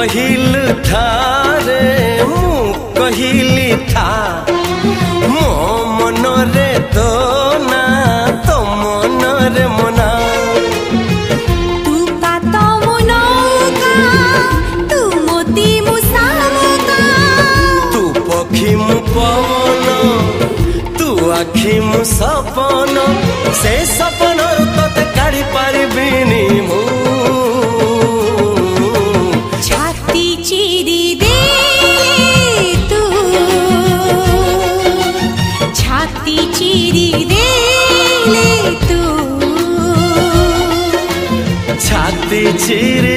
कहिलु थारे मु कहिली था मो मन रे तो ना तो मन रे मना तू पातो मुनौका तू मोती मुसामुका तू पक्षी मु पवन तू आखि मु सपन से सपन तते काढ़ी पारिबिनी मु छाती चिरी दे तू छाती चिरी दे ले तू छाती चिरी